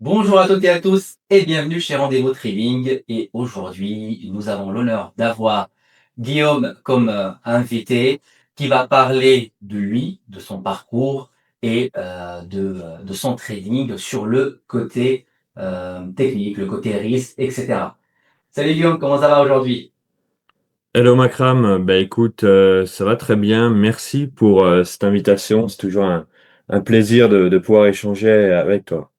Bonjour à toutes et à tous et bienvenue chez Rendez-vous Trading. Et aujourd'hui, nous avons l'honneur d'avoir Guillaume comme invité qui va parler de lui, de son parcours et de son trading sur le côté technique, le côté risque, etc. Salut Guillaume, comment ça va aujourd'hui? Hello Makram, bah écoute, ça va très bien. Merci pour cette invitation. C'est toujours un plaisir de pouvoir échanger avec toi.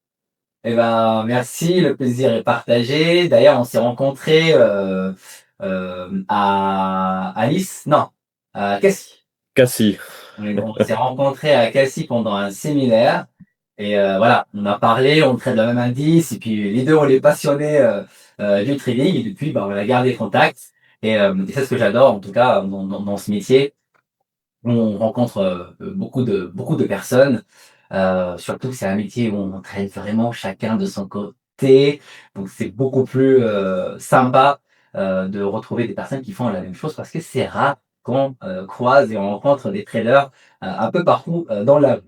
Eh ben, merci, le plaisir est partagé. D'ailleurs, on s'est rencontrés à Nice, non, à Cassis. Cassie. On s'est rencontrés à Cassis pendant un séminaire et voilà, on a parlé, on traite le même indice et puis les deux on est passionnés du trading et depuis bah, on a gardé contact et c'est ce que j'adore en tout cas dans ce métier. On rencontre beaucoup de personnes, surtout que c'est un métier où on traite vraiment chacun de son côté, donc c'est beaucoup plus sympa de retrouver des personnes qui font la même chose parce que c'est rare qu'on croise et on rencontre des traders un peu partout dans la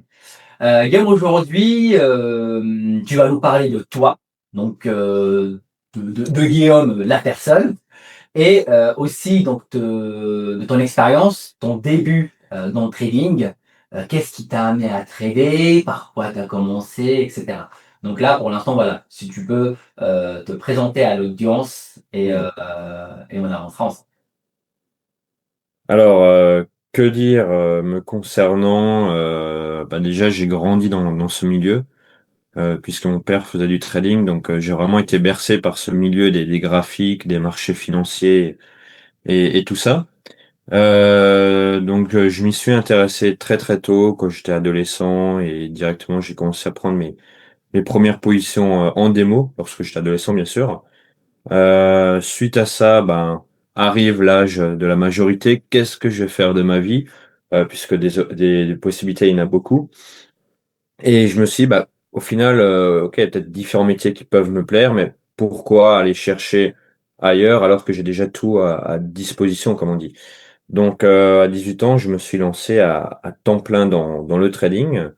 rue. Guillaume, aujourd'hui, tu vas nous parler de toi, donc de Guillaume, la personne, et aussi donc de ton expérience, ton début dans le trading, qu'est-ce qui t'a amené à trader, par quoi tu as commencé, etc. Donc là, pour l'instant, voilà, si tu peux te présenter à l'audience et on avancera ensemble. Alors, que dire me concernant? Bah déjà, j'ai grandi dans ce milieu, puisque mon père faisait du trading, donc j'ai vraiment été bercé par ce milieu des graphiques, des marchés financiers et tout ça. Donc, je m'y suis intéressé très très tôt quand j'étais adolescent et directement j'ai commencé à prendre mes premières positions en démo lorsque j'étais adolescent, bien sûr. Suite à ça, ben arrive l'âge de la majorité. Qu'est-ce que je vais faire de ma vie? Puisque des possibilités, il y en a beaucoup. Et je me suis dit, bah, au final, ok, il y a peut-être différents métiers qui peuvent me plaire, mais pourquoi aller chercher ailleurs alors que j'ai déjà tout à disposition, comme on dit. Donc, à 18 ans, je me suis lancé à temps plein dans le trading.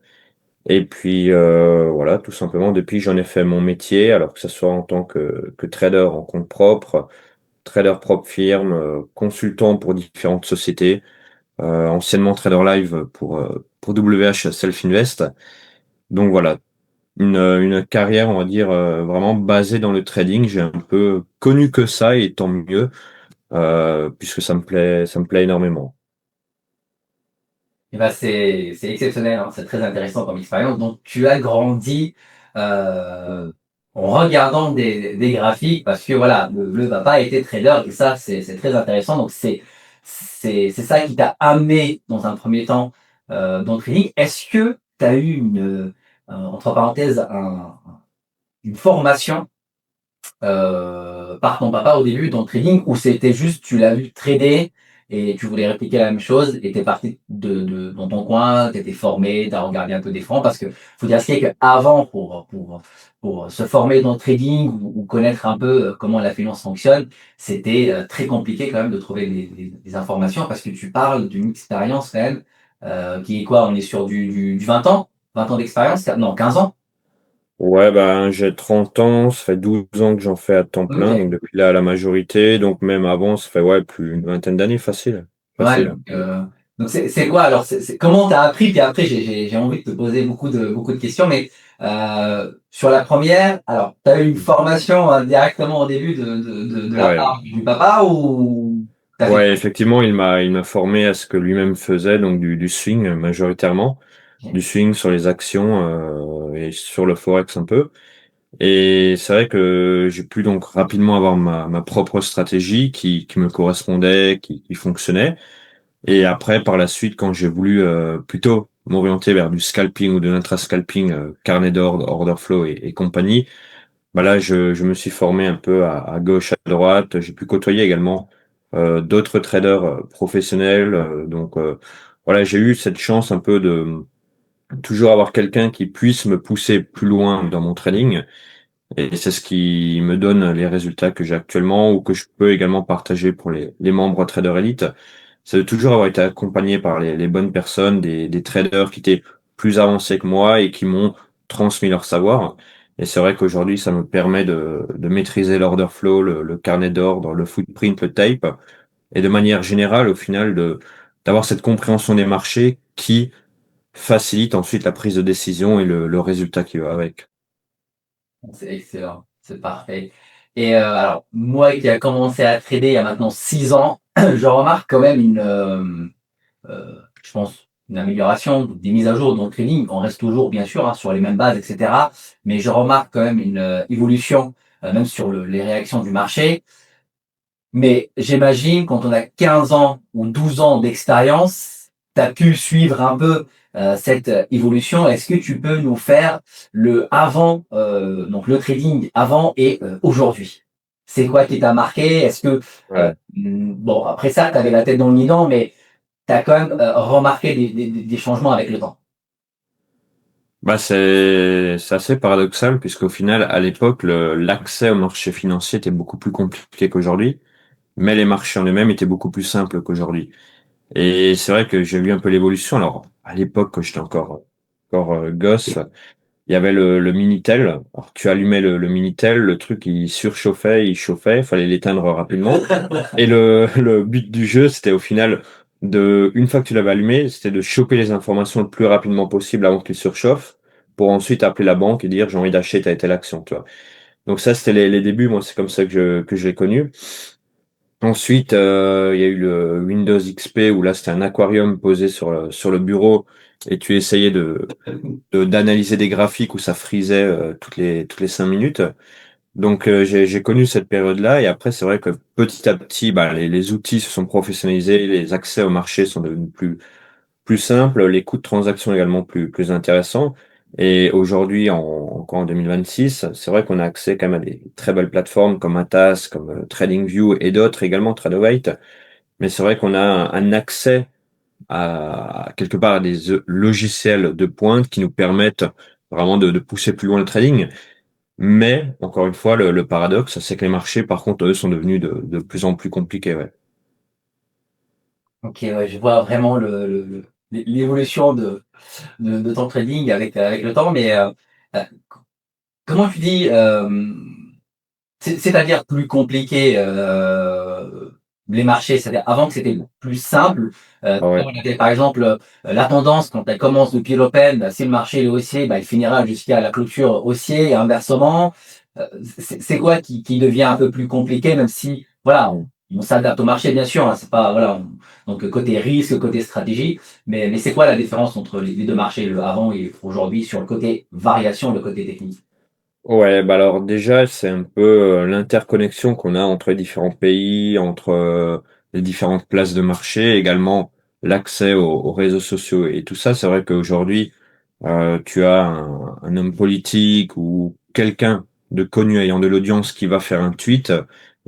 Et puis voilà, tout simplement, depuis j'en ai fait mon métier, alors que ce soit en tant que trader en compte propre, trader propre firme, consultant pour différentes sociétés, anciennement trader live pour WH Self Invest. Donc voilà, une carrière, on va dire, vraiment basée dans le trading. J'ai un peu connu que ça et tant mieux, puisque ça me plaît énormément. Et ben c'est exceptionnel, hein, c'est très intéressant comme expérience. Donc tu as grandi euh, en regardant des graphiques parce que voilà, le papa était trader et ça c'est très intéressant. Donc c'est ça qui t'a amené dans un premier temps dans le trading. Est-ce que tu as eu entre parenthèses une formation par ton papa au début dans le trading ou c'était juste tu l'as vu trader et tu voulais répliquer la même chose et t'es parti dans ton coin, t'étais formé, t'as regardé un peu des francs parce que faut dire ce qui est qu'avant pour se former dans le trading ou connaître un peu comment la finance fonctionne, c'était très compliqué quand même de trouver des informations parce que tu parles d'une expérience quand même qui est quoi? On est sur du 20 ans? 20 ans d'expérience? Non, 15 ans? Ouais, ben, j'ai 30 ans, ça fait 12 ans que j'en fais à temps plein, Ok. donc depuis là, la majorité, donc même avant, ça fait, ouais, plus une vingtaine d'années, facile, Ouais, facile. donc c'est quoi alors comment t'as appris puis après j'ai envie de te poser beaucoup de questions mais sur la première alors t'as eu une formation directement au début de la Ouais, part du papa ou t'as fait ouais, effectivement, il m'a formé à ce que lui-même faisait, donc du swing majoritairement, du swing sur les actions, et sur le forex un peu. Et c'est vrai que j'ai pu donc rapidement avoir ma propre stratégie qui me correspondait, qui fonctionnait. Et après, par la suite, quand j'ai voulu plutôt m'orienter vers du scalping ou de l'intra-scalping, carnet d'ordre, order flow et compagnie, bah là, je me suis formé un peu à gauche, à droite. J'ai pu côtoyer également d'autres traders professionnels. Donc voilà, j'ai eu cette chance un peu de toujours avoir quelqu'un qui puisse me pousser plus loin dans mon trading. Et c'est ce qui me donne les résultats que j'ai actuellement ou que je peux également partager pour les membres Trader Elite. C'est de toujours avoir été accompagné par les bonnes personnes, des traders qui étaient plus avancés que moi et qui m'ont transmis leur savoir. Et c'est vrai qu'aujourd'hui, ça me permet de maîtriser l'order flow, le carnet d'ordre, le footprint, le tape, et de manière générale, au final, d'avoir cette compréhension des marchés qui facilite ensuite la prise de décision et le résultat qui va avec. C'est excellent, c'est parfait. Et alors, moi qui a commencé à trader il y a maintenant 6 ans, je remarque quand même je pense, une amélioration, des mises à jour dans le trading. On reste toujours, bien sûr, hein, sur les mêmes bases, etc. Mais je remarque quand même une évolution, même sur les réactions du marché. Mais j'imagine, quand on a 15 ans ou 12 ans d'expérience, tu as pu suivre un peu cette évolution. Est-ce que tu peux nous faire le avant, donc le trading avant et aujourd'hui? C'est quoi qui t'a marqué? Est-ce que, Ouais. bon, après ça, tu avais la tête dans le guidon, mais tu as quand même remarqué des changements avec le temps. Bah c'est assez paradoxal puisqu'au final, à l'époque, l'accès au marché financier était beaucoup plus compliqué qu'aujourd'hui, mais les marchés en eux-mêmes étaient beaucoup plus simples qu'aujourd'hui. Et c'est vrai que j'ai vu un peu l'évolution. Alors, à l'époque, quand j'étais encore gosse, il y avait le Minitel. Alors, tu allumais le Minitel, le truc, il surchauffait, il chauffait, il fallait l'éteindre rapidement. Et le but du jeu, c'était au final une fois que tu l'avais allumé, c'était de choper les informations le plus rapidement possible avant qu'il surchauffe, pour ensuite appeler la banque et dire j'ai envie d'acheter telle et telle action, tu vois. Donc ça, c'était les débuts. Moi, c'est comme ça que je l'ai connu. Ensuite, il y a eu le Windows XP où là, c'était un aquarium posé sur le bureau et tu essayais d'analyser des graphiques où ça frisait toutes les 5 minutes. Donc j'ai connu cette période-là et après c'est vrai que petit à petit bah, les outils se sont professionnalisés, les accès au marché sont devenus plus simples, les coûts de transaction également plus intéressants. Et aujourd'hui, encore en 2026, c'est vrai qu'on a accès quand même à des très belles plateformes comme Atas, comme TradingView et d'autres également, Traderweight. Mais c'est vrai qu'on a un accès à quelque part à des logiciels de pointe qui nous permettent vraiment de pousser plus loin le trading. Mais, encore une fois, le paradoxe, c'est que les marchés, par contre, eux, sont devenus de plus en plus compliqués, ouais. Ok, ouais, je vois vraiment l'évolution de ton trading avec le temps, mais euh, comment tu dis, c'est-à-dire plus compliqué les marchés, c'est-à-dire avant que c'était plus simple. Ah ouais. On avait par exemple la tendance quand elle commence depuis l'open, si le marché est haussier, bah, il finira jusqu'à la clôture haussier et inversement. C'est quoi qui devient un peu plus compliqué, même si voilà, on s'adapte au marché bien sûr, hein, c'est pas voilà, donc côté risque, côté stratégie, mais c'est quoi la différence entre les deux marchés, le avant et aujourd'hui sur le côté variation, le côté technique? Ouais, bah alors déjà, c'est un peu l'interconnexion qu'on a entre les différents pays, entre les différentes places de marché, également l'accès aux réseaux sociaux et tout ça. C'est vrai qu'aujourd'hui, tu as un homme politique ou quelqu'un de connu ayant de l'audience qui va faire un tweet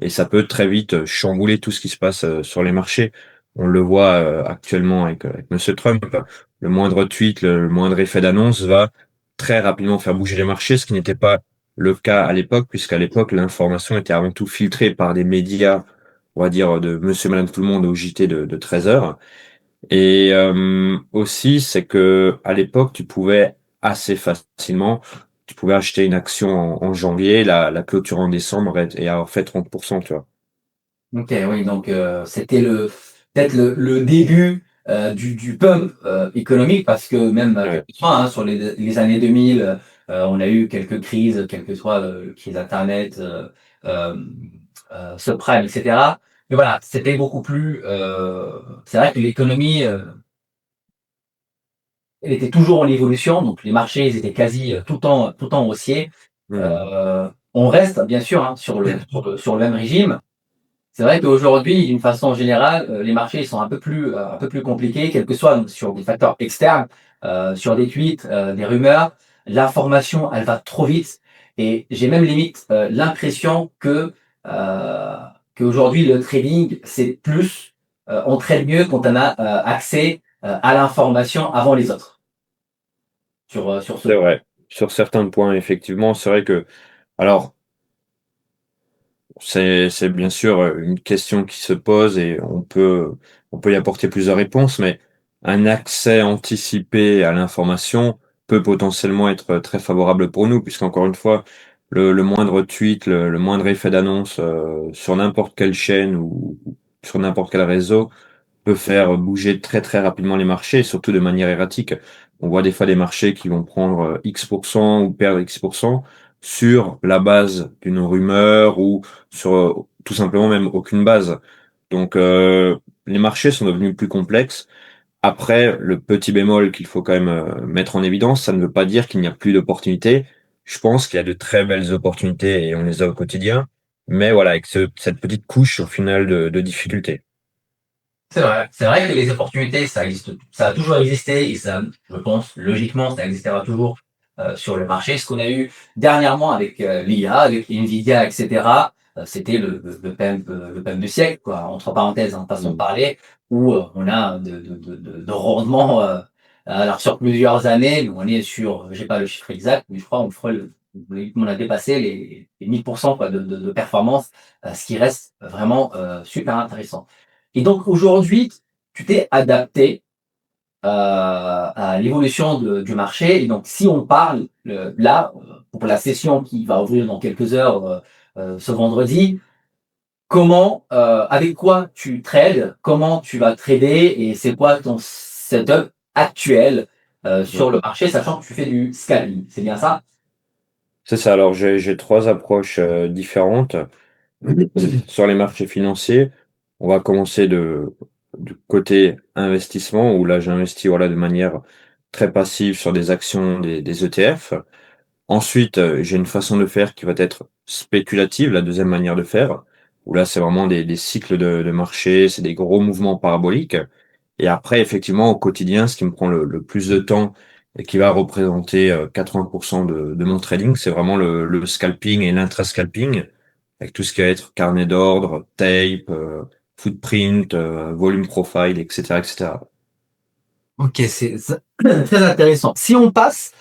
et ça peut très vite chambouler tout ce qui se passe sur les marchés. On le voit actuellement avec Monsieur Trump. Le moindre tweet, le moindre effet d'annonce va très rapidement faire bouger les marchés, ce qui n'était pas le cas à l'époque, puisqu'à l'époque, l'information était avant tout filtrée par des médias, on va dire, de Monsieur, Madame, tout le monde au JT de 13 heures. Et aussi, c'est que à l'époque, tu pouvais assez facilement, tu pouvais acheter une action en janvier, la clôture en décembre et avoir fait 30%, tu vois. Ok, oui, donc c'était peut-être le début du pump économique parce que même Ouais. quelquefois hein, sur les années 2000, on a eu quelques crises, quelle que soit crise Internet, euh, subprime, etc. Mais voilà, c'était beaucoup plus. C'est vrai que l'économie, elle était toujours en évolution, donc les marchés, ils étaient quasi tout le temps haussiers. Mhm. On reste bien sûr hein, sur le même régime. C'est vrai qu'aujourd'hui, d'une façon générale, les marchés ils sont un peu plus compliqués, quels que soient donc, sur des facteurs externes, sur des tweets, des rumeurs. L'information, elle va trop vite, et j'ai même limite l'impression euh, qu'aujourd'hui le trading, c'est plus, on trade mieux quand on a accès à l'information avant les autres sur ce C'est point. vrai. Sur certains points, effectivement, c'est vrai que, alors, c'est bien sûr une question qui se pose et on peut y apporter plusieurs réponses, mais un accès anticipé à l'information, peut potentiellement être très favorable pour nous, puisqu'encore une fois, le moindre tweet, le moindre effet d'annonce sur n'importe quelle chaîne ou sur n'importe quel réseau peut faire bouger très très rapidement les marchés, surtout de manière erratique. On voit des fois des marchés qui vont prendre X% ou perdre X% sur la base d'une rumeur ou sur tout simplement même aucune base. Donc les marchés sont devenus plus complexes. Après, le petit bémol qu'il faut quand même mettre en évidence, ça ne veut pas dire qu'il n'y a plus d'opportunités. Je pense qu'il y a de très belles opportunités et on les a au quotidien. Mais voilà, avec cette petite couche au final de difficulté. C'est vrai que les opportunités, ça existe, ça a toujours existé et ça, je pense, logiquement, ça existera toujours sur le marché. Ce qu'on a eu dernièrement avec l'IA, avec Nvidia, etc., c'était le PEM du siècle, quoi, entre parenthèses, en façon de Mm. parler, où on a de rendement, alors sur plusieurs années, on est sur, j'ai pas le chiffre exact, mais je crois on a dépassé les 1000% quoi, de performance, ce qui reste vraiment super intéressant. Et donc aujourd'hui, tu t'es adapté à l'évolution du marché. Et donc, si on parle là, pour la session qui va ouvrir dans quelques heures ce vendredi, comment, avec quoi tu trades, comment tu vas trader et c'est quoi ton setup actuel sur le marché, sachant que tu fais du scalping. C'est bien ça? C'est ça. Alors, j'ai trois approches différentes. Sur les marchés financiers, on va commencer du côté investissement, où là, j'investis voilà, de manière très passive sur des actions, des ETF. Ensuite, j'ai une façon de faire qui va être spéculative, la deuxième manière de faire, où là, c'est vraiment des cycles de marché, c'est des gros mouvements paraboliques. Et après, effectivement, au quotidien, ce qui me prend le plus de temps et qui va représenter 80% de mon trading, c'est vraiment le scalping et l'intra-scalping, avec tout ce qui va être carnet d'ordre, tape, footprint, volume profile, etc., etc. Ok, c'est très intéressant. Si on passe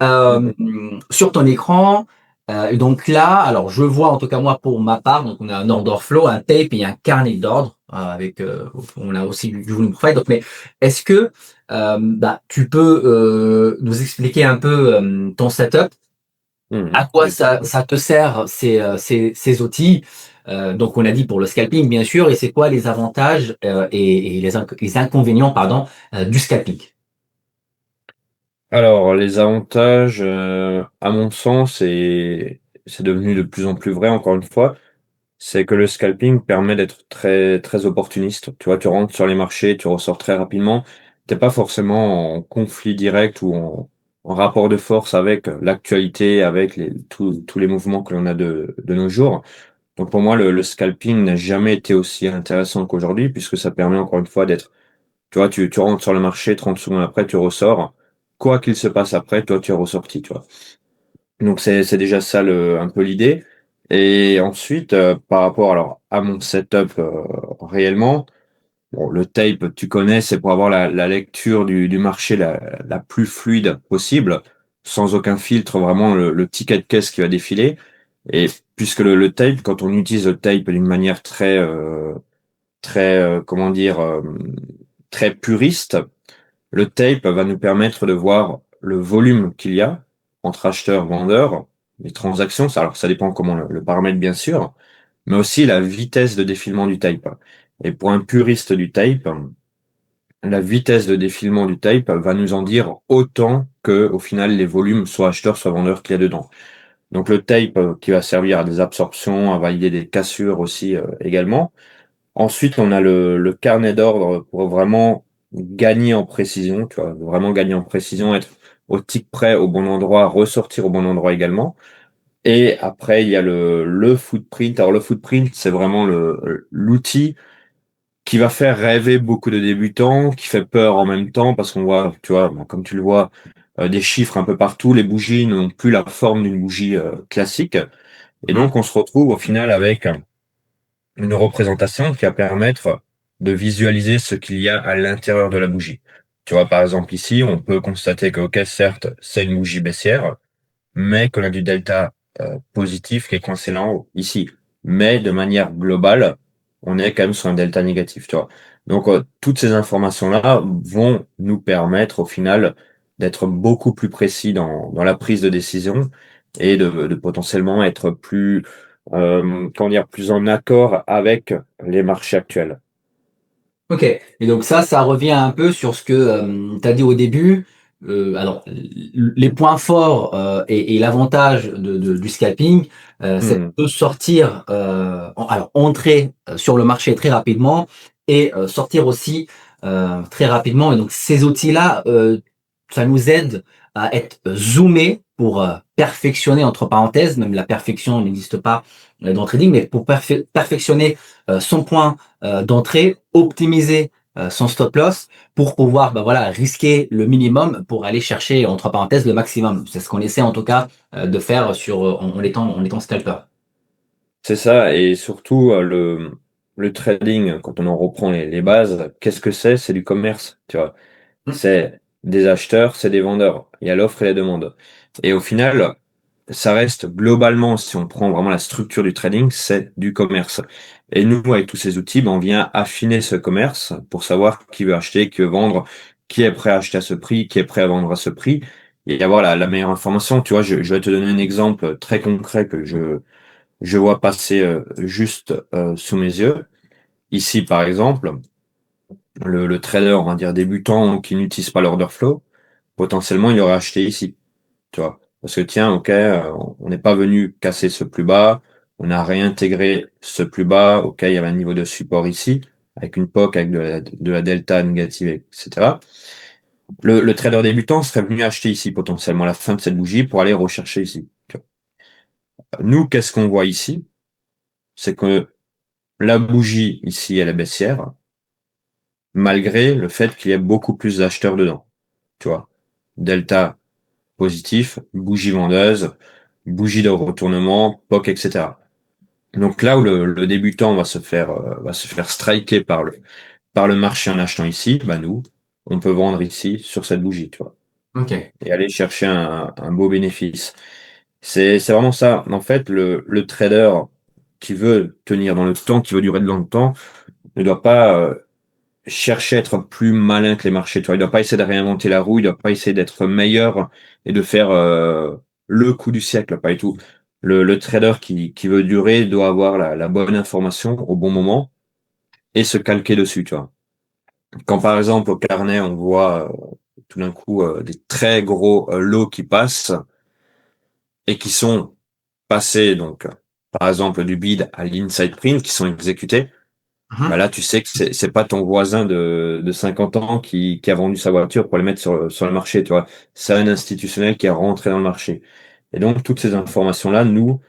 Mhm. sur ton écran, donc là, alors je vois en tout cas moi pour ma part, donc on a un order flow, un tape et un carnet d'ordre avec, on a aussi du volume profile. Donc, mais est-ce que bah, tu peux nous expliquer un peu ton setup, à Mhm. quoi Bien sûr. ça te sert ces outils? Donc on a dit pour le scalping bien sûr, et c'est quoi les avantages et les inconvénients pardon du scalping? Alors, les avantages, à mon sens, et c'est devenu de plus en plus vrai, encore une fois, c'est que le scalping permet d'être très, très opportuniste. Tu vois, tu rentres sur les marchés, tu ressors très rapidement. T'es pas forcément en conflit direct ou en rapport de force avec l'actualité, avec tous les mouvements que l'on a de nos jours. Donc pour moi, le scalping n'a jamais été aussi intéressant qu'aujourd'hui, puisque ça permet encore une fois d'être, tu vois, tu rentres sur le marché, 30 secondes après, tu ressors. Quoi qu'il se passe après, toi, tu es ressorti, tu vois. Donc c'est déjà ça un peu l'idée. Et ensuite, par rapport alors à mon setup réellement, bon, le tape, tu connais, c'est pour avoir la lecture du marché la plus fluide possible, sans aucun filtre, vraiment le ticket de caisse qui va défiler. Et puisque le tape, quand on utilise le tape d'une manière très comment dire, très puriste, le tape va nous permettre de voir le volume qu'il y a entre acheteurs, vendeurs, les transactions. Alors, ça dépend comment le paramètre, bien sûr, mais aussi la vitesse de défilement du tape. Et pour un puriste du tape, la vitesse de défilement du tape va nous en dire autant que, au final, les volumes, soit acheteurs, soit vendeurs qu'il y a dedans. Donc, le tape qui va servir à des absorptions, à valider des cassures aussi également. Ensuite, on a le carnet d'ordre pour vraiment gagner en précision, tu vois, vraiment gagner en précision, être au tic près, au bon endroit, ressortir au bon endroit également. Et après, il y a le footprint. Alors, le footprint, c'est vraiment l'outil qui va faire rêver beaucoup de débutants, qui fait peur en même temps, parce qu'on voit, tu vois, bon, comme tu le vois, des chiffres un peu partout. Les bougies n'ont plus la forme d'une bougie classique. Et Mhm. donc, on se retrouve au final avec une représentation qui va permettre de visualiser ce qu'il y a à l'intérieur de la bougie. Tu vois, par exemple, ici, on peut constater que, ok, certes, c'est une bougie baissière, mais qu'on a du delta positif qui est coincé là en haut, ici. Mais de manière globale, on est quand même sur un delta négatif, tu vois. Donc, toutes ces informations-là vont nous permettre, au final, d'être beaucoup plus précis dans la prise de décision et de potentiellement être plus, comment dire, plus en accord avec les marchés actuels. Ok. Et donc ça revient un peu sur ce que tu as dit au début. Alors, les points forts et l'avantage du scalping, c'est Hmm. de sortir, alors entrer sur le marché très rapidement et sortir aussi très rapidement. Et donc ces outils-là, ça nous aide à être zoomé pour perfectionner, entre parenthèses, même la perfection n'existe pas dans le trading, mais pour perfectionner son point d'entrée, optimiser son stop loss pour pouvoir bah, voilà, risquer le minimum pour aller chercher, entre parenthèses, le maximum. C'est ce qu'on essaie en tout cas de faire en étant scalper. C'est ça, et surtout le trading, quand on en reprend les bases, qu'est-ce que c'est? C'est du commerce, tu vois. Hmm. C'est des acheteurs, c'est des vendeurs. Il y a l'offre et la demande. Et au final, ça reste globalement, si on prend vraiment la structure du trading, c'est du commerce. Et nous, avec tous ces outils, ben, on vient affiner ce commerce pour savoir qui veut acheter, qui veut vendre, qui est prêt à acheter à ce prix, qui est prêt à vendre à ce prix, et avoir la meilleure information. Tu vois, je vais te donner un exemple très concret que je vois passer juste sous mes yeux. Ici, par exemple, le trader, on va dire débutant, qui n'utilise pas l'order flow, potentiellement, il aurait acheté ici, tu vois. Parce que tiens, ok, on n'est pas venu casser ce plus bas, on a réintégré ce plus bas, ok, il y avait un niveau de support ici, avec une POC, avec de la delta négative, etc. Le trader débutant serait venu acheter ici, potentiellement, à la fin de cette bougie, pour aller rechercher ici. Tu vois. Nous, qu'est-ce qu'on voit ici? C'est que la bougie, ici, elle est baissière, malgré le fait qu'il y ait beaucoup plus d'acheteurs dedans, tu vois. Delta positif, bougie vendeuse, bougie de retournement, POC, etc. Donc là où le débutant va se faire striker par le marché en achetant ici, bah nous, on peut vendre ici sur cette bougie, tu vois, Ok. et aller chercher un beau bénéfice. C'est vraiment ça. En fait, le trader qui veut tenir dans le temps, qui veut durer dans le temps, ne doit pas chercher à être plus malin que les marchés. Tu vois, il doit pas essayer de réinventer la roue, il doit pas essayer d'être meilleur et de faire le coup du siècle, pas du tout. Le trader qui veut durer doit avoir la bonne information au bon moment et se calquer dessus, tu vois. Quand par exemple au carnet on voit tout d'un coup des très gros lots qui passent et qui sont passés donc par exemple du bid à l'inside print qui sont exécutés. Bah Mhm. là, tu sais que c'est pas ton voisin de 50 ans qui a vendu sa voiture pour le mettre sur le marché, tu vois. C'est un institutionnel qui est rentré dans le marché. Et donc, toutes ces informations-là, nous,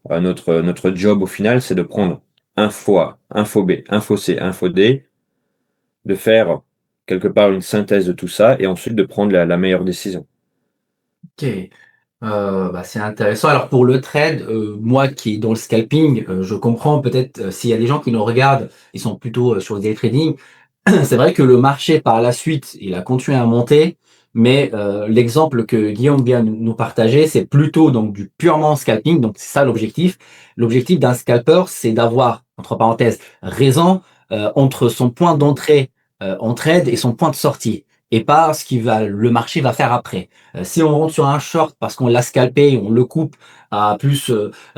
notre job au final, c'est de prendre info A, info B, info C, info D, de faire quelque part une synthèse de tout ça et ensuite de prendre la meilleure décision. Ok. Bah, c'est intéressant. Alors pour le trade, moi qui est dans le scalping, je comprends peut-être s'il y a des gens qui nous regardent, ils sont plutôt sur le day trading. C'est vrai que le marché par la suite, il a continué à monter, mais l'exemple que Guillaume vient nous partager, c'est plutôt donc du purement scalping. Donc c'est ça l'objectif. L'objectif d'un scalper, c'est d'avoir, entre parenthèses, raison entre son point d'entrée en trade et son point de sortie, et pas ce qui va le marché va faire après. Si on rentre sur un short parce qu'on l'a scalpé, on le coupe à plus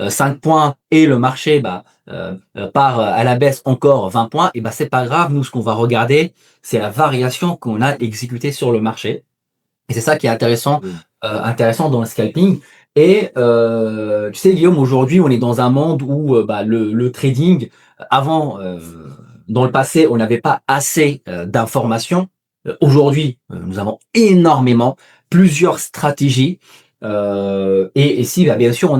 5 points et le marché part à la baisse encore 20 points, et ben c'est pas grave. Nous, ce qu'on va regarder, c'est la variation qu'on a exécutée sur le marché. Et c'est ça qui est Mm. intéressant dans le scalping. Et tu sais, Guillaume, aujourd'hui, on est dans un monde où bah, le trading, avant, dans le passé, on n'avait pas assez d'informations. Aujourd'hui, nous avons énormément, plusieurs stratégies. Et si, bah, bien sûr,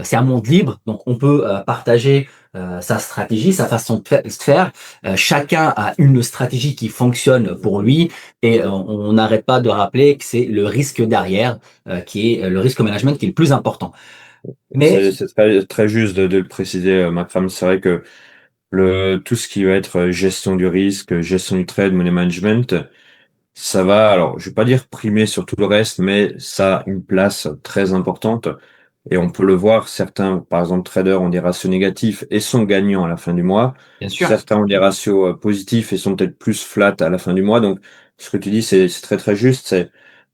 c'est un monde libre, donc on peut partager sa stratégie, sa façon de faire. Chacun a une stratégie qui fonctionne pour lui, et on n'arrête pas de rappeler que c'est le risque derrière qui est le risque management qui est le plus important. Mais C'est très, très juste de le préciser, Macram. C'est vrai que tout ce qui va être gestion du risque, gestion du trade, money management, ça va, alors, je vais pas dire primer sur tout le reste, mais ça a une place très importante. Et on peut le voir, certains, par exemple, traders ont des ratios négatifs et sont gagnants à la fin du mois. bien sûr. Certains ont des ratios positifs et sont peut-être plus flat à la fin du mois. Donc, ce que tu dis, c'est très, très juste. C'est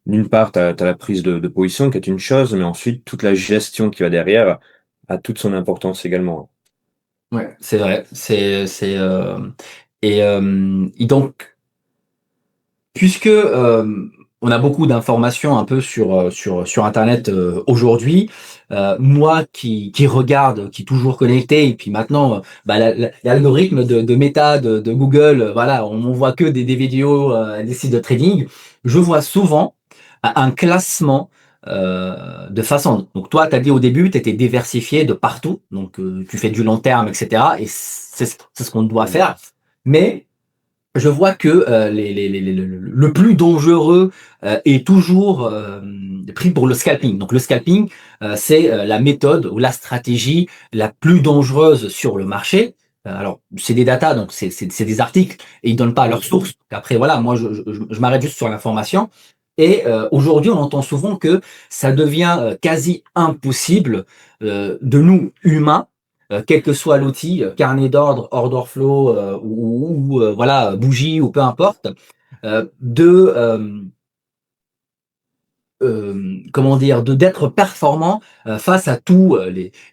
d'une part, tu as la prise de position qui est une chose, mais ensuite, toute la gestion qui va derrière a toute son importance également. Ouais, c'est vrai. Et donc, puisque on a beaucoup d'informations un peu sur Internet aujourd'hui, moi qui regarde, qui est toujours connecté, et puis maintenant, bah, l'algorithme de Meta, de Google, voilà, on voit que des vidéos, des sites de trading. Je vois souvent un classement de façon. Donc toi, tu as dit au début, tu étais diversifié de partout, donc tu fais du long terme, etc. Et c'est ce qu'on doit Mm. faire. Mais je vois que le plus dangereux est toujours pris pour le scalping. Donc le scalping, c'est la méthode ou la stratégie la plus dangereuse sur le marché. Alors c'est des datas, donc c'est des articles et ils donnent pas leurs sources. Après voilà, moi je m'arrête juste sur l'information. Et aujourd'hui, on entend souvent que ça devient quasi impossible de nous humains, quel que soit l'outil, carnet d'ordre, order flow voilà bougie ou peu importe, de comment dire, de d'être performant face à tous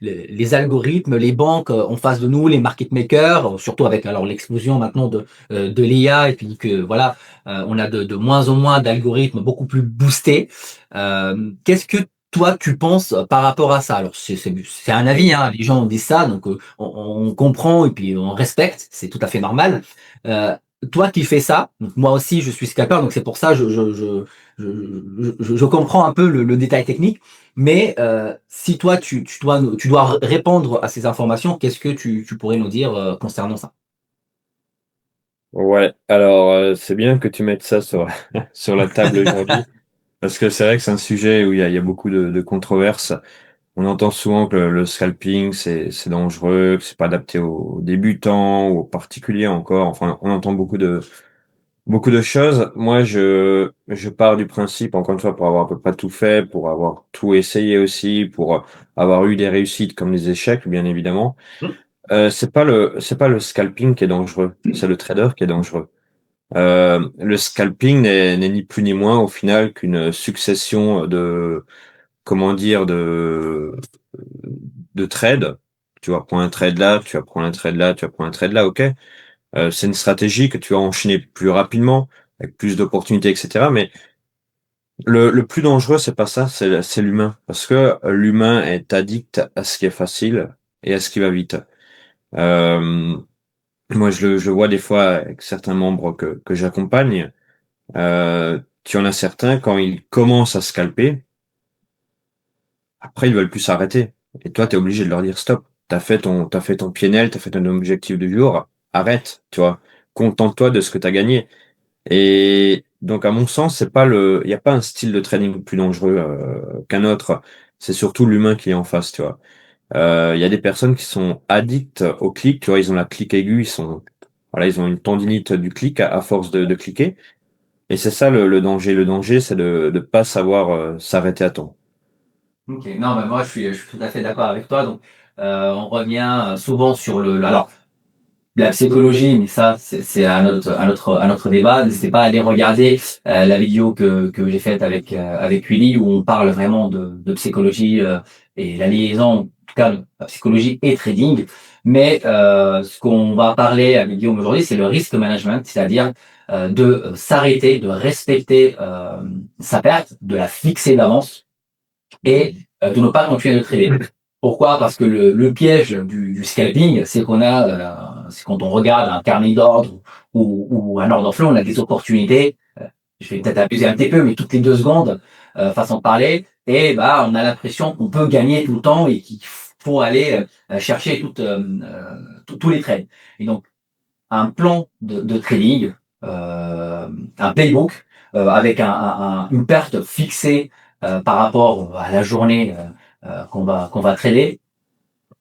les algorithmes, les banques en face de nous, les market makers, surtout avec alors l'explosion maintenant de l'IA et puis que voilà, on a de moins en moins d'algorithmes beaucoup plus boostés. Qu'est-ce que toi tu penses par rapport à ça? Alors c'est un avis, hein, les gens disent ça, donc on comprend et puis on respecte, c'est tout à fait normal. Euh, Toi qui fais ça, donc moi aussi je suis scalper, donc c'est pour ça je comprends un peu le détail technique, mais si toi tu dois répondre à ces informations, qu'est-ce que tu pourrais nous dire concernant ça? Ouais, alors c'est bien que tu mettes ça sur, sur la table aujourd'hui, parce que c'est vrai que c'est un sujet où il y a beaucoup de controverses. On entend souvent que le scalping, c'est dangereux, que c'est pas adapté aux débutants ou aux particuliers encore. Enfin, on entend beaucoup de choses. Moi, je pars du principe, encore une fois, pour avoir à peu près tout fait, pour avoir tout essayé aussi, pour avoir eu des réussites comme des échecs, bien évidemment. Hmm. C'est pas le scalping qui est dangereux, c'est le trader qui est dangereux. Le scalping n'est ni plus ni moins au final qu'une succession de, comment dire, de trades. Tu vas prendre un trade là, tu vas prendre un trade là, tu vas prendre un trade là, ok. C'est une stratégie que tu vas enchaîner plus rapidement, avec plus d'opportunités, etc. Mais le plus dangereux, c'est pas ça, c'est l'humain. Parce que l'humain est addict à ce qui est facile et à ce qui va vite. Euh, Moi, je le vois des fois avec certains membres que j'accompagne. Tu en as certains, quand ils commencent à scalper, après, ils veulent plus s'arrêter. Et toi, tu es obligé de leur dire stop. T'as fait ton PNL, t'as fait ton objectif du jour. Arrête, tu vois. Contente-toi de ce que t'as gagné. Et donc, à mon sens, il n'y a pas un style de trading plus dangereux qu'un autre. C'est surtout l'humain qui est en face, tu vois. Il y a des personnes qui sont addictes au clic, tu vois, ils ont la clique aiguë, voilà, ils ont une tendinite du clic à force de cliquer. Et c'est ça le danger. Le danger, c'est de pas savoir s'arrêter à temps. Ok, non, mais moi je suis tout à fait d'accord avec toi. Donc on revient souvent sur alors la psychologie, mais ça, c'est un autre débat. N'hésitez pas à aller regarder la vidéo que j'ai faite avec Willy, où on parle vraiment de psychologie et la liaison, en tout cas, la psychologie et trading. Mais ce qu'on va parler avec Guillaume aujourd'hui, c'est le risk management, c'est-à-dire de s'arrêter, de respecter sa perte, de la fixer d'avance et de ne pas continuer de trader. Pourquoi? Parce que le piège du scalping, c'est qu'on a, c'est quand on regarde un carnet d'ordre ou un order flow, on a des opportunités. Je vais peut-être abuser un petit peu, mais toutes les 2 secondes, façon de parler, et bah on a l'impression qu'on peut gagner tout le temps et qu'il faut aller chercher tous les trades. Et donc un plan de trading, un playbook avec une perte fixée par rapport à la journée qu'on va trader.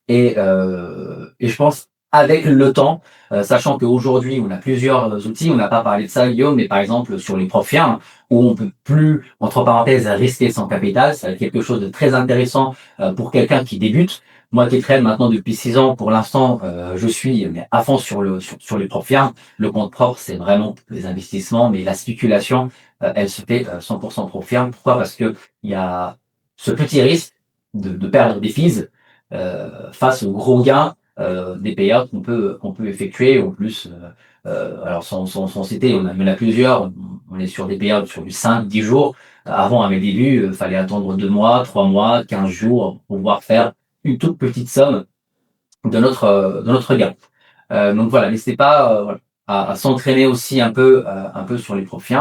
Et je pense avec le temps, sachant qu'aujourd'hui on a plusieurs outils, on n'a pas parlé de ça Guillaume, mais par exemple sur les profs firmes, où on peut plus, entre parenthèses, risquer son capital, c'est quelque chose de très intéressant pour quelqu'un qui débute, moi qui trade maintenant depuis 6 ans, pour l'instant, je suis mais à fond sur les propres firmes. Le compte propre, c'est vraiment les investissements, mais la spéculation, elle se fait 100% propre firme. Pourquoi? Parce que il y a ce petit risque de perdre des fees face aux gros gains des payouts qu'on peut effectuer. En plus, alors sans citer, il y en a plusieurs. On est sur des payouts sur du 5, 10 jours. Avant, à mes débuts, fallait attendre 2 mois, 3 mois, 15 jours pour pouvoir faire une toute petite somme de notre gain. Donc voilà, n'hésitez pas voilà, à s'entraîner aussi un peu sur les profils.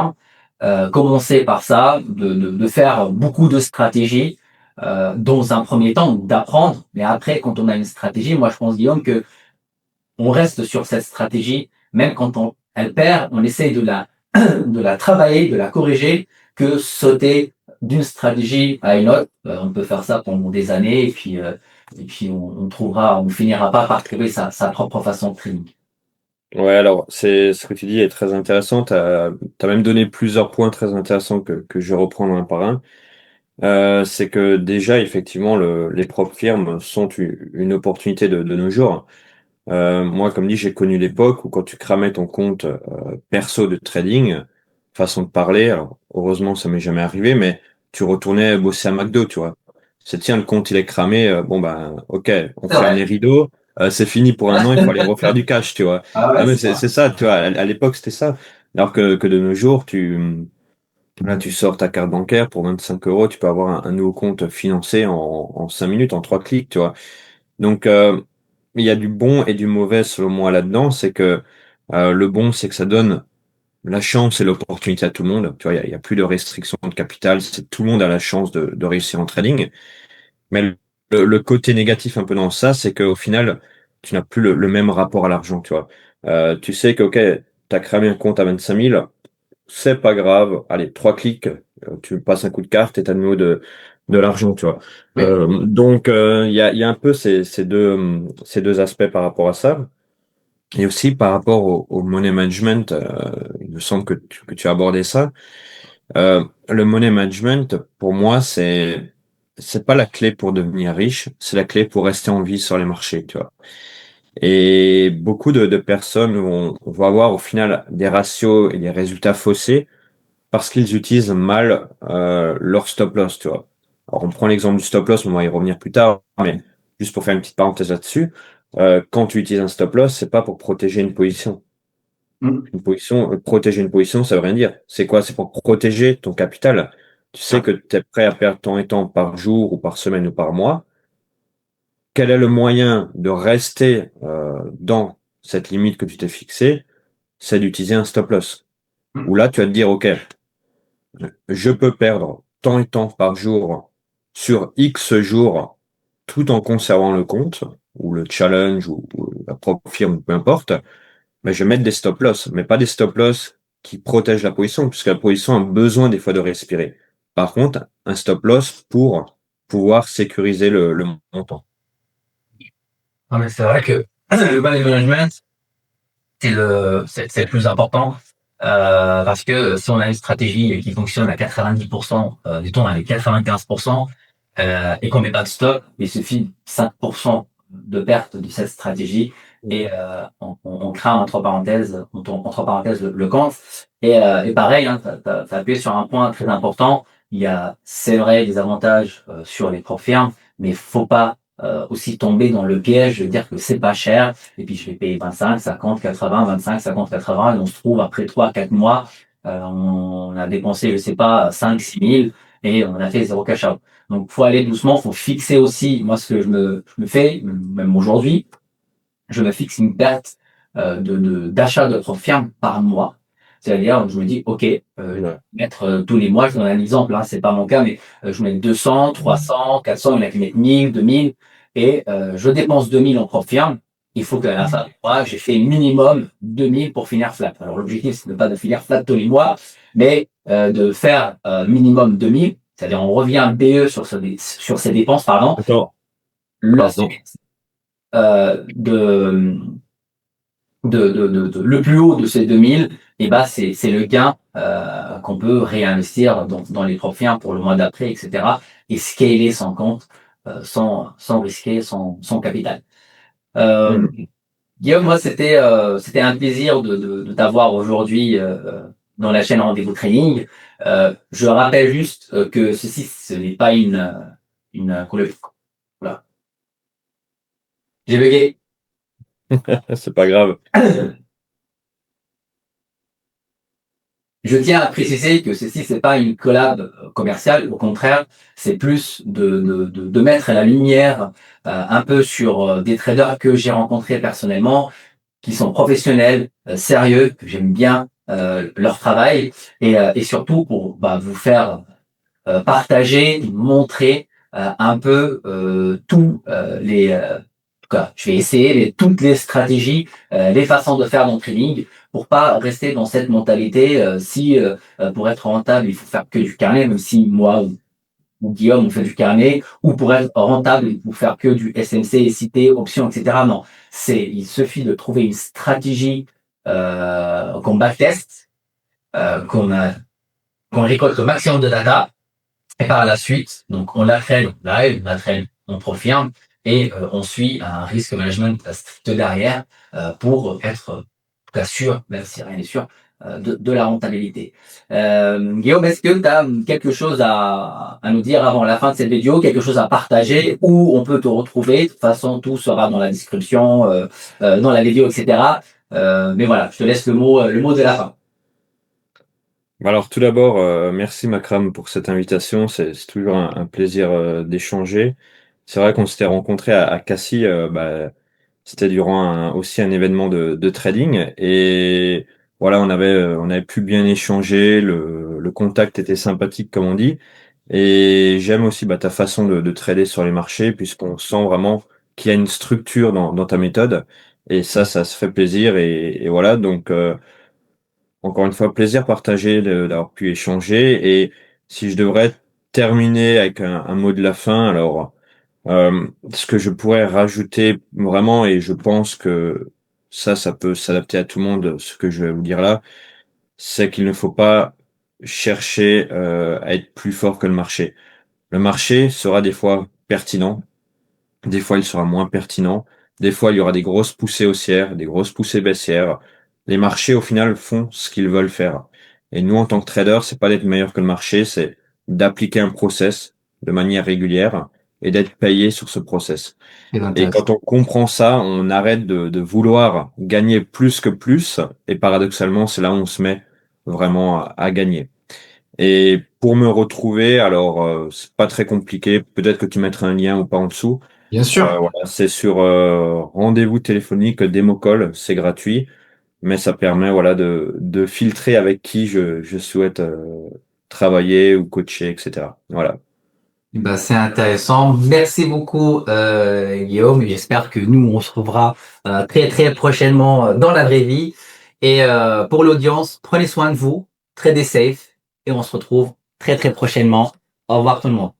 Commencer par ça, de faire beaucoup de stratégies dans un premier temps, d'apprendre. Mais après, quand on a une stratégie, moi je pense Guillaume que on reste sur cette stratégie, même quand elle perd, on essaye de la travailler, de la corriger, que sauter d'une stratégie à une autre. On peut faire ça pendant des années et puis on finira pas par trouver sa propre façon de training. Ouais, alors c'est ce que tu dis est très intéressant. T'as même donné plusieurs points très intéressants que je vais reprendre un par un. C'est que déjà effectivement les propres firmes sont une opportunité de nos jours. Moi, comme dit, j'ai connu l'époque où quand tu cramais ton compte perso de trading, façon de parler, alors heureusement ça m'est jamais arrivé, mais tu retournais bosser à McDo, tu vois. C'est tiens, le compte il est cramé, bon ben ok, on C'est ferme vrai. les rideaux, c'est fini pour un an, il faut aller refaire du cash, tu vois. Ah Ah ouais, mais c'est c'est ça. ça, tu vois, à l'époque c'était ça. Alors que de nos jours, là tu sors ta carte bancaire pour 25 euros, tu peux avoir un nouveau compte financé en 5 minutes, en 3 clics, tu vois. Donc, il y a du bon et du mauvais selon moi là-dedans. C'est que le bon, c'est que ça donne la chance et l'opportunité à tout le monde. Tu vois, il y a plus de restrictions de capital. C'est tout le monde a la chance de réussir en trading. Mais le côté négatif un peu dans ça, c'est qu'au final, tu n'as plus le même rapport à l'argent. Tu vois, tu sais que ok, t'as cramé un compte à 25 000, c'est pas grave. Allez, 3 clics, tu passes un coup de carte et t'as de nouveau de l'argent, tu vois. Oui. Donc, il y a un peu ces deux aspects par rapport à ça. Et aussi par rapport au money management, il me semble que tu as abordé ça. Le money management, pour moi, c'est pas la clé pour devenir riche, c'est la clé pour rester en vie sur les marchés, tu vois. Et beaucoup de personnes vont avoir au final des ratios et des résultats faussés parce qu'ils utilisent mal leur stop loss, tu vois. Alors, on prend l'exemple du stop loss, on va y revenir plus tard, mais juste pour faire une petite parenthèse là-dessus, quand tu utilises un stop loss, c'est pas pour protéger une position. Mm. Une position, protéger une position, ça veut rien dire. C'est quoi? C'est pour protéger ton capital. Tu sais que tu es prêt à perdre tant et tant par jour ou par semaine ou par mois. Quel est le moyen de rester dans cette limite que tu t'es fixée? C'est d'utiliser un stop loss. Où là, tu vas te dire, OK, je peux perdre tant et tant par jour sur X jours tout en conservant le compte ou le challenge ou la propre firme, peu importe, mais je vais mettre des stop loss, mais pas des stop loss qui protègent la position, puisque la position a besoin des fois de respirer. Par contre, un stop loss pour pouvoir sécuriser le montant. Non, mais c'est vrai que le money management, c'est le plus important. Parce que si on a une stratégie qui fonctionne à 90%, disons à 95%, et qu'on met pas de stop, il suffit 5% de perte de cette stratégie et on crame entre parenthèses le compte. Et pareil, hein, t'as appuyé sur un point très important. Il y a, c'est vrai, des avantages sur les propres firmes, mais faut pas aussi tomber dans le piège de dire que c'est pas cher et puis je vais payer 25, 50, 80, 25, 50, 80 et on se trouve après 3, 4 mois, on a dépensé, je sais pas, 5, 6 000 et on a fait zéro cash out. Donc, faut aller doucement, faut fixer aussi, moi, ce que je me fais, même aujourd'hui, je me fixe une date d'achat de notre firme par mois. C'est-à-dire, je me dis, OK, je vais Ouais. mettre tous les mois, je donne un exemple, hein, c'est pas mon cas, mais je mets 200, 300, 400, il y en a qui mettent 1000, 2000, et je dépense 2000 en propre firme. Il faut qu'à la fin du mois, j'ai fait minimum 2000 pour finir flat. Alors, l'objectif, c'est de pas de finir flat tous les mois, mais de faire minimum 2000, c'est-à-dire on revient BE sur ses dépenses, pardon, Attends, la pardon. suite de le plus haut de ces 2000, et bah c'est le gain qu'on peut réinvestir dans les propres firmes pour le mois d'après, etc. Et scaler son compte sans risquer son capital. Euh, Mhm. Guillaume, moi, c'était un plaisir de t'avoir aujourd'hui dans la chaîne Rendez-vous Training. Je rappelle juste que ceci, ce n'est pas une voilà. J'ai bugué. C'est pas grave. Je tiens à préciser que ceci, c'est pas une collab commerciale. Au contraire, c'est plus de mettre la lumière un peu sur des traders que j'ai rencontrés personnellement, qui sont professionnels, sérieux, que j'aime bien leur travail, et surtout pour vous faire partager, montrer un peu tous les quoi, je vais essayer toutes les stratégies, les façons de faire mon trading pour pas rester dans cette mentalité. Si pour être rentable, il faut faire que du carnet, même si moi ou Guillaume on fait du carnet, ou pour être rentable, il faut faire que du SMC, cité, options, etc. Non, il suffit de trouver une stratégie qu'on backteste, qu'on qu'on récolte le maximum de data et par la suite, donc on l'entraîne live, on l'entraîne en profirme et on suit un risk management strict derrière pour être en tout cas sûr, même si rien n'est sûr, de la rentabilité. Guillaume, est-ce que tu as quelque chose à nous dire avant la fin de cette vidéo, quelque chose à partager, où on peut te retrouver? De toute façon, tout sera dans la description, dans la vidéo, etc. Mais voilà, je te laisse le mot de la fin. Alors tout d'abord, merci Makram pour cette invitation. C'est toujours un plaisir d'échanger. C'est vrai qu'on s'était rencontrés à Cassis, c'était durant aussi un événement de trading et voilà, on avait pu bien échanger. Le contact était sympathique comme on dit. Et j'aime aussi ta façon de trader sur les marchés puisqu'on sent vraiment qu'il y a une structure dans ta méthode. Et ça se fait plaisir et voilà donc. Encore une fois, plaisir partagé d'avoir pu échanger. Et si je devrais terminer avec un mot de la fin, alors ce que je pourrais rajouter vraiment, et je pense que ça peut s'adapter à tout le monde, ce que je vais vous dire là, c'est qu'il ne faut pas chercher à être plus fort que le marché. Le marché sera des fois pertinent, des fois, il sera moins pertinent. Des fois, il y aura des grosses poussées haussières, des grosses poussées baissières. Les marchés, au final, font ce qu'ils veulent faire. Et nous, en tant que traders, c'est pas d'être meilleur que le marché, c'est d'appliquer un process de manière régulière et d'être payé sur ce process. C'est Et intéressant. quand on comprend ça, on arrête de vouloir gagner plus que plus. Et paradoxalement, c'est là où on se met vraiment à gagner. Et pour me retrouver, alors c'est pas très compliqué. Peut-être que tu mettras un lien ou pas en dessous. Bien sûr. Voilà, c'est sur rendez-vous téléphonique, démo call, c'est gratuit, mais ça permet voilà de filtrer avec qui je souhaite travailler ou coacher, etc. Voilà. C'est intéressant. Merci beaucoup, Guillaume. J'espère que nous, on se retrouvera très, très prochainement dans la vraie vie. Et pour l'audience, prenez soin de vous, tradez safe et on se retrouve très, très prochainement. Au revoir tout le monde.